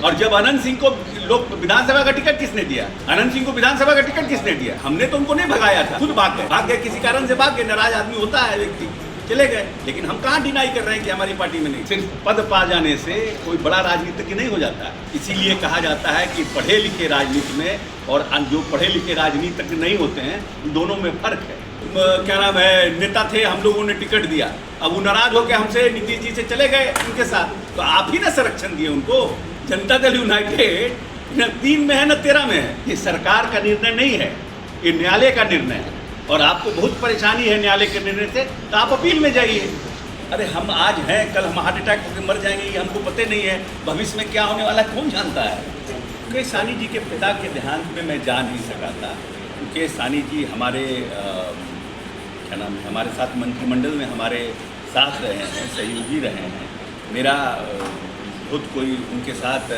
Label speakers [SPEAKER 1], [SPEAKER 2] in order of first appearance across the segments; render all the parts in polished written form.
[SPEAKER 1] और जब अनंत सिंह को लोग विधानसभा का टिकट किसने दिया? अनंत सिंह को विधानसभा का टिकट किसने दिया? हमने तो उनको नहीं भगाया था, खुद भाग गए किसी कारण से भाग गए। नाराज आदमी होता है व्यक्ति, चले गए। लेकिन हम कहाँ डिनाई कर रहे हैं कि हमारी पार्टी में नहीं। सिर्फ पद पा जाने से कोई बड़ा राजनीतिज्ञ नहीं हो जाता है। इसीलिए कहा जाता है कि पढ़े लिखे राजनीति में और जो पढ़े लिखे राजनीतिज्ञ नहीं होते हैं, दोनों में फर्क है। क्या नाम है, नेता थे, हम लोगों ने टिकट दिया, अब वो नाराज होकर हमसे नीतीश जी से चले गए उनके साथ, तो आप ही ना संरक्षण दिए उनको। जनता दल यूनाइटेड न 3 में है न 13 में है। ये सरकार का निर्णय नहीं है, ये न्यायालय का निर्णय है। और आपको बहुत परेशानी है न्यायालय के निर्णय से, तो आप अपील में जाइए। अरे हम आज हैं, कल हम हार्ट अटैक होकर मर जाएंगे, ये हमको पता नहीं है। भविष्य में क्या होने वाला है कौन जानता है। मुकेश सहनी जी के पिता के देहांत में मैं जा नहीं सका था। मुकेश सहनी जी हमारे क्या नाम है, हमारे साथ मंत्रिमंडल में हमारे साथ रहे हैं, सहयोगी रहे हैं। मेरा खुद कोई उनके साथ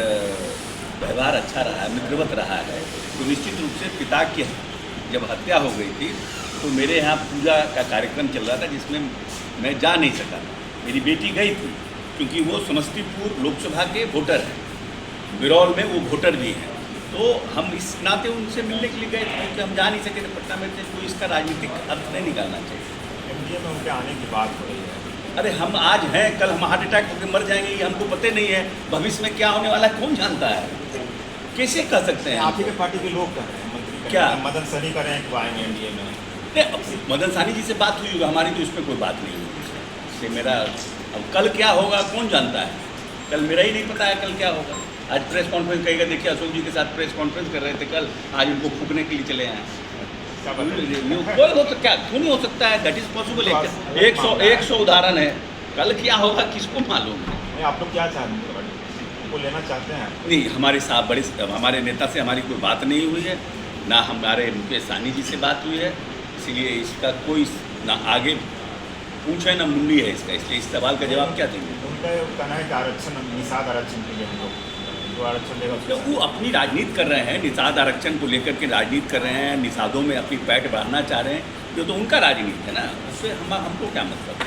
[SPEAKER 1] व्यवहार अच्छा रहा है, मित्रवत रहा है। तो निश्चित रूप से पिता की जब हत्या हो गई थी तो मेरे यहाँ पूजा का कार्यक्रम चल रहा था, जिसमें मैं जा नहीं सका। मेरी बेटी गई थी, क्योंकि वो समस्तीपुर लोकसभा के वोटर हैं, बिरौल में वो वोटर भी हैं। तो हम इस नाते उनसे मिलने के लिए गए थे, क्योंकि हम जा नहीं सके थे पटना में थे। तो इसका राजनीतिक अर्थ नहीं निकालना चाहिए।
[SPEAKER 2] एनडीए में उनके आने की बात हो रही है।
[SPEAKER 1] अरे हम आज हैं, कल हम हार्ट अटैक होकर मर जाएंगे, ये हमको पता नहीं है। भविष्य में क्या होने वाला है कौन जानता है। कैसे कह सकते हैं?
[SPEAKER 2] आप ही के पार्टी के लोग कर रहे हैं, मंत्री
[SPEAKER 1] क्या
[SPEAKER 2] मदन सहनी कर रहे हैं कि आएंगे एनडीए में?
[SPEAKER 1] नहीं, मदन सहनी जी से बात हुई होगी, हमारी तो इस पर कोई बात नहीं हुई इससे। मेरा अब कल क्या होगा कौन जानता है। कल मेरा ही नहीं पता है कल क्या होगा। आज प्रेस कॉन्फ्रेंस कहेगा, देखिए अशोक जी के साथ प्रेस कॉन्फ्रेंस कर रहे थे कल, आज उनको फूकने के लिए चले आए। कोई हो तो क्या क्यों नहीं हो सकता है, दैट इज पॉसिबल। 100 उदाहरण है। कल क्या होगा किसको मालूम है।
[SPEAKER 2] आप लोग क्या चाहते हैं, उनको लेना चाहते हैं?
[SPEAKER 1] नहीं, हमारे साथ हमारे नेता से हमारी कोई बात नहीं हुई है, ना हमारे मुकेश सहनी जी से बात हुई है। इसीलिए इसका कोई ना आगे पूछे ना मुंडी है इसका। इसलिए इस सवाल का जवाब क्या देंगे?
[SPEAKER 2] उनका कहना है कि आरक्षण, निषाद आरक्षण के लिए हम लोग जो आरक्षण देगा
[SPEAKER 1] तो वो अपनी राजनीति कर रहे हैं, निषाद आरक्षण को लेकर के राजनीति कर रहे हैं, निषादों में अपनी पैठ बढ़ाना चाह रहे हैं। ये तो उनका राजनीति है ना, उससे हमको क्या मतलब,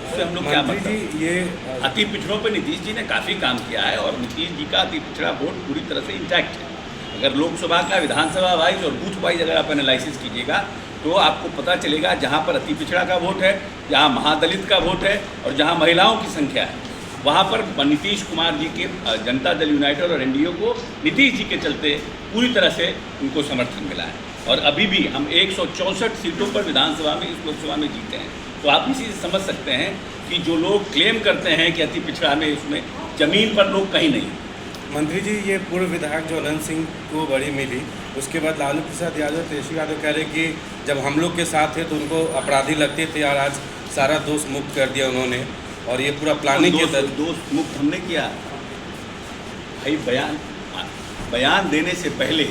[SPEAKER 1] उससे हम लोग क्या मतलब।
[SPEAKER 3] ये
[SPEAKER 1] अति पिछड़ों पर नीतीश जी ने काफ़ी काम किया है, और नीतीश जी का अति पिछड़ा वोट पूरी तरह से इंटैक्ट है। अगर लोकसभा का, विधानसभा वाइज और बूथ वाइज अगर आप एनालिसिस कीजिएगा तो आपको पता चलेगा, जहाँ पर अति पिछड़ा का वोट है, जहाँ महादलित का वोट है और जहाँ महिलाओं की संख्या है, वहाँ पर नीतीश कुमार जी के जनता दल यूनाइटेड और एनडीए को नीतीश जी के चलते पूरी तरह से उनको समर्थन मिला है। और अभी भी हम 164 सीटों पर विधानसभा में, इस लोकसभा में जीते हैं। तो आप इसी से समझ सकते हैं कि जो लोग क्लेम करते हैं कि अति पिछड़ा में, उसमें ज़मीन पर लोग कहीं नहीं।
[SPEAKER 3] मंत्री जी, ये पूर्व विधायक जो अनंत सिंह को बड़ी मिली, उसके बाद लालू प्रसाद यादव, तेजस्वी यादव कह रहे कि जब हम लोग के साथ थे तो उनको अपराधी लगते थे, और आज सारा दोष मुक्त कर दिया उन्होंने, और ये पूरा प्लानिंग के तहत।
[SPEAKER 1] दोष मुक्त हमने किया भाई। बयान देने से पहले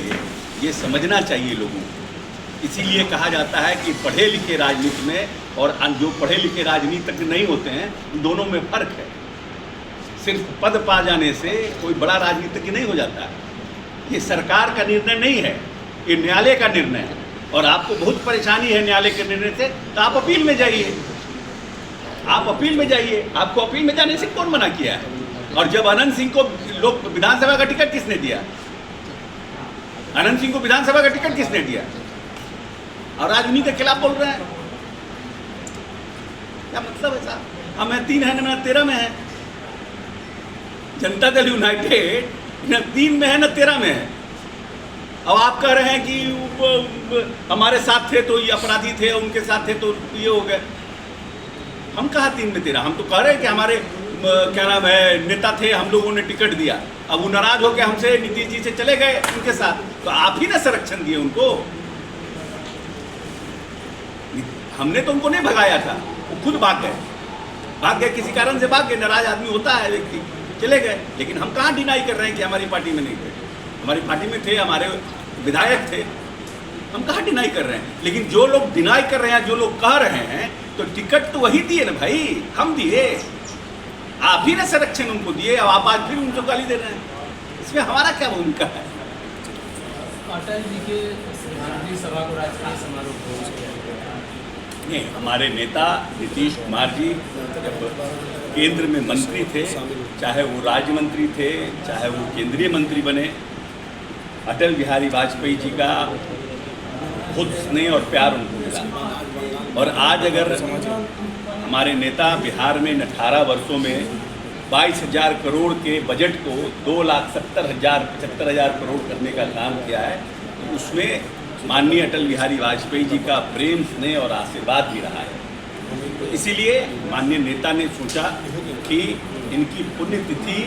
[SPEAKER 1] ये समझना चाहिए लोगों को। इसीलिए कहा जाता है कि पढ़े लिखे राजनीति में और जो पढ़े लिखे राजनीतिज्ञ नहीं होते हैं, दोनों में फर्क है। सिर्फ पद पा जाने से कोई बड़ा राजनीतिज्ञ नहीं हो जाता है। ये सरकार का निर्णय नहीं है, ये न्यायालय का निर्णय है। और आपको बहुत परेशानी है न्यायालय के निर्णय से, तो आप अपील में जाइए। आप अपील में जाइए। आपको अपील में जाने से कौन मना किया है? और जब अनंत सिंह को लोग विधानसभा का टिकट किसने दिया? अनंत सिंह को विधानसभा का टिकट किसने दिया? और आज उन्हीं के खिलाफ बोल रहे हैं। क्या मतलब है साहब? हम 3 है न 13 में है। जनता दल यूनाइटेड न 3 में है न 13 में है। अब आप कह रहे हैं कि हमारे साथ थे तो ये अपराधी थे, उनके साथ थे तो ये हो गए। हम कहाँ 3 में 13? हम तो कह रहे हैं कि हमारे क्या नाम है, नेता थे, हम लोगों ने टिकट दिया, अब वो नाराज होकर हमसे नीतीश जी से चले गए उनके साथ, तो आप ही ना संरक्षण दिए उनको। हमने तो उनको नहीं भगाया था, वो खुद भाग गए किसी कारण से भाग गए। नाराज आदमी होता है व्यक्ति, चले गए। लेकिन हम कहाँ डिनाई कर रहे हैं कि हमारी पार्टी में नहीं थे। हमारी पार्टी में थे, हमारे विधायक थे, हम कहाँ डिनाई कर रहे हैं। लेकिन जो लोग डिनाई कर रहे हैं, जो लोग कह रहे हैं, तो टिकट तो वही दिए ना भाई, हम दिए। आप ही ने संरक्षण उनको दिए, अब आप आज फिर उनको गाली दे रहे हैं। इसमें हमारा क्या भूमिका है?
[SPEAKER 4] अटल जी के श्रद्धांजलि सभा को राजकीय समारोह
[SPEAKER 1] नहीं, हमारे नेता नीतीश कुमार जी जब केंद्र में मंत्री थे, चाहे वो राज्य मंत्री थे, चाहे वो केंद्रीय मंत्री बने, अटल बिहारी वाजपेयी जी का खुद स्नेह और प्यार उनको मिला। और आज अगर हमारे नेता बिहार में इन 18 वर्षों में 22,000 करोड़ के बजट को 2,70,000 करोड़ करने का काम किया है, तो उसमें माननीय अटल बिहारी वाजपेयी जी का प्रेम, स्नेह और आशीर्वाद भी रहा है। तो इसीलिए माननीय नेता ने सोचा कि इनकी पुण्यतिथि,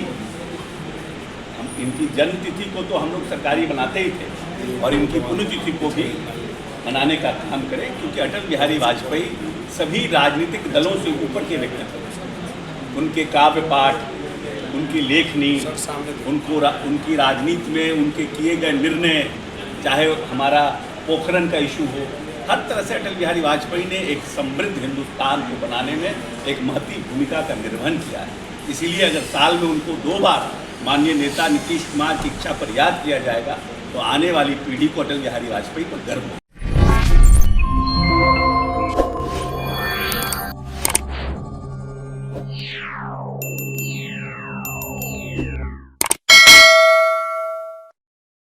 [SPEAKER 1] इनकी जन्म तिथि को तो हम लोग सरकारी बनाते ही थे और इनकी पुण्यतिथि को भी मनाने का काम करें, क्योंकि अटल बिहारी वाजपेयी सभी राजनीतिक दलों से ऊपर के व्यक्ति थे। उनके काव्य पाठ, उनकी लेखनी, उनकी राजनीति में उनके किए गए निर्णय, चाहे हमारा पोखरण का इशू हो, हर तरह से अटल बिहारी वाजपेयी ने एक समृद्ध हिंदुस्तान को बनाने में एक महती भूमिका का निर्वहन किया है। इसीलिए अगर साल में उनको 2 बार माननीय नेता नीतीश कुमार की इच्छा पर याद किया जाएगा, तो आने वाली पीढ़ी को अटल बिहारी वाजपेयी पर गर्व होगा।